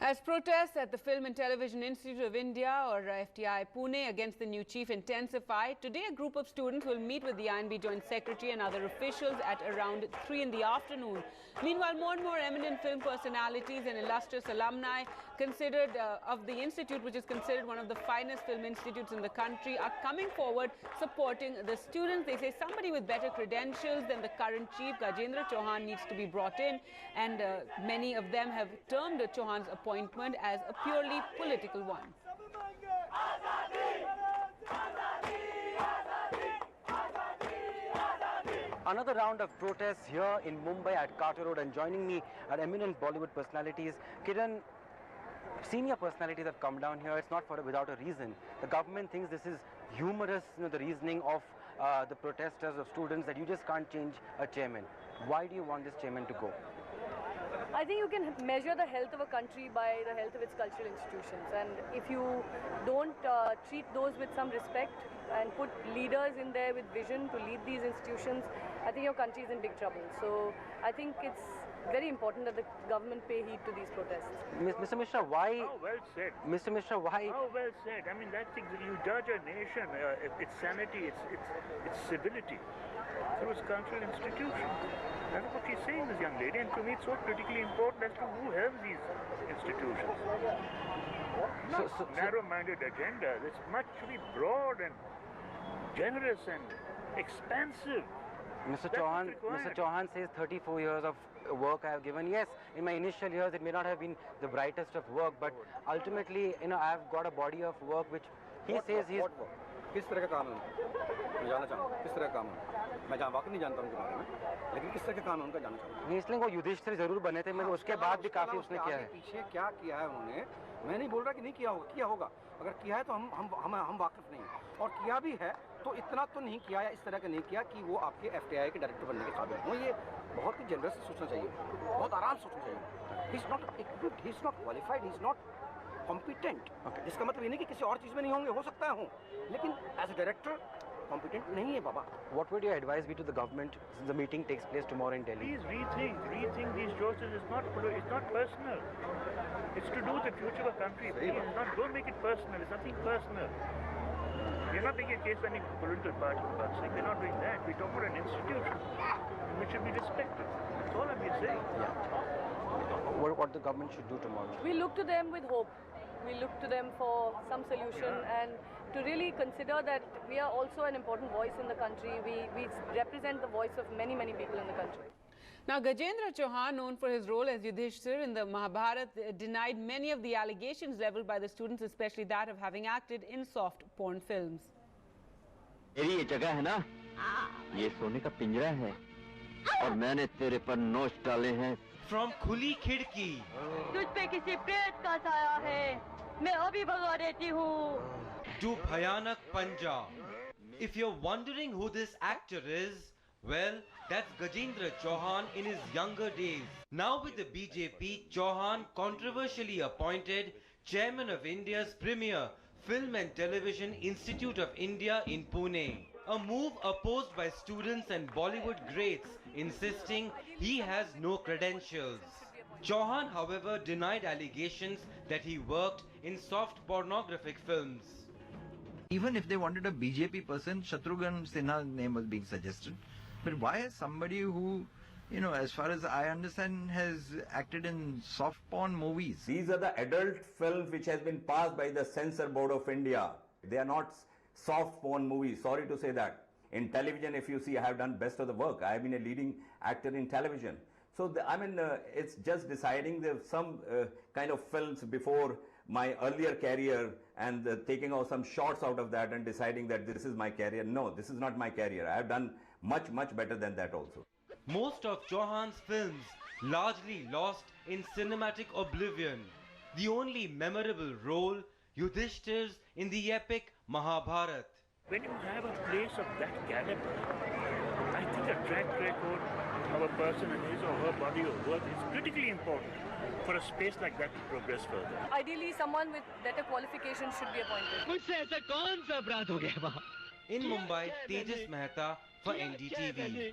As protests at the Film and Television Institute of India, or FTII, Pune against the new chief intensify, today a group of students will meet with the INB Joint Secretary and other officials at around 3 in the afternoon. Meanwhile, more and more eminent film personalities and illustrious alumni considered of the institute, which is considered one of the finest film institutes in the country, are coming forward supporting the students. They say somebody with better credentials than the current chief, Gajendra Chauhan, needs to be brought in, and many of them have termed Chauhan's appointment as a purely political one. Another round of protests here in Mumbai at Carter Road, and joining me are eminent Bollywood personalities. Kiran, senior personalities have come down here. It's not without a reason. The government thinks this is humorous, the reasoning of the protesters, of students, that you just can't change a chairman. Why do you want this chairman to go? I think you can measure the health of a country by the health of its cultural institutions, and if you don't treat those with some respect and put leaders in there with vision to lead these institutions, I think your country is in big trouble. So I think it's very important that the government pay heed to these protests. Mr. Mishra, why? How well said. Mr. Mishra, why? How well said. I mean, that's you judge a nation, its sanity, its civility, through its cultural institutions. That's what she's saying, this young lady, and to me it's so critically important as to who helps these institutions. Not narrow-minded agenda. It's much to be broad and generous and expansive. Mr. Chauhan says 34 years of work I have given. Yes, in my initial years it may not have been the brightest of work, but ultimately, I have got a body of work which he says he's... किस तरह का काम है मैं जानना चाहूँगा किस तरह का काम है मैं वाकई नहीं जानता उनके बारे में लेकिन किस तरह का काम है उनका जानना चाहूँगा इसलिए वो युधिष्ठिर जरूर बने थे, मगर उसके बाद भी काफी उसने किया है। पीछे क्या किया है उन्होंने, मैं नहीं बोल रहा कि नहीं किया होगा, अगर किया है तो हम वाकिफ नहीं, और किया भी है तो इतना तो नहीं किया या इस तरह का नहीं किया कि वो आपके FTII के डायरेक्टर बनने के काबिल हो। ये बहुत ही जनरस सोचना चाहिए, बहुत आराम सोचना चाहिए। He is not qualified, he is not competent. इसका मतलब ये नहीं कि किसी और चीज में नहीं होंगे, हो सकता है हो, लेकिन एज ए डायरेक्टर कॉम्पिटेंट नहीं है बाबा। What would your advice be to the government since the meeting takes place tomorrow in Delhi? Please rethink these choices. It's not personal. It's to do with the future of the country. Please, don't make it personal. It's nothing personal. We're not making a case for any political party, for God's sake. We're not doing that. We talk about an institution which should be respected. That's all I'm saying. Yeah. What the government should do tomorrow? We look to them with hope. We look to them for some solution, and to really consider that we are also an important voice in the country. We represent the voice of many people in the country. Now, Gajendra Chauhan, known for his role as Yudhishthir in the Mahabharata, denied many of the allegations leveled by the students, especially that of having acted in soft porn films. मेरी ये जगह है ना, ये सोने का पिंजरा है, और मैंने तेरे पर नोच डाले हैं। From खुली खिड़की। तुझ पे किसी प्रेत का साया है, मैं अभी भगा देती हूँ। To भयानक पंजा. If you're wondering who this actor is, well, that's Gajendra Chauhan in his younger days. Now with the BJP, Chauhan controversially appointed chairman of India's premier Film and Television Institute of India in Pune. A move opposed by students and Bollywood greats, insisting he has no credentials. Chauhan, however, denied allegations that he worked in soft pornographic films. Even if they wanted a BJP person, Shatrughan Sinha's name was being suggested. But why somebody who, as far as I understand, has acted in soft porn movies? These are the adult films which has been passed by the Censor Board of India. They are not soft porn movies, sorry to say that. In television, if you see, I have done best of the work. I have been a leading actor in television. So, it's just deciding some kind of films before my earlier career and taking out some shots out of that and deciding that this is my career. No, this is not my career. I have done much better than that also. Most of Chauhan's films largely lost in cinematic oblivion. The only memorable role, Yudhishthir's in the epic Mahabharata. When you have a place of that caliber, I think a track record of a person and his or her body of work is critically important for a space like that to progress further. Ideally, someone with better qualifications should be appointed. In Mumbai, Tejas Mehta for NDTV.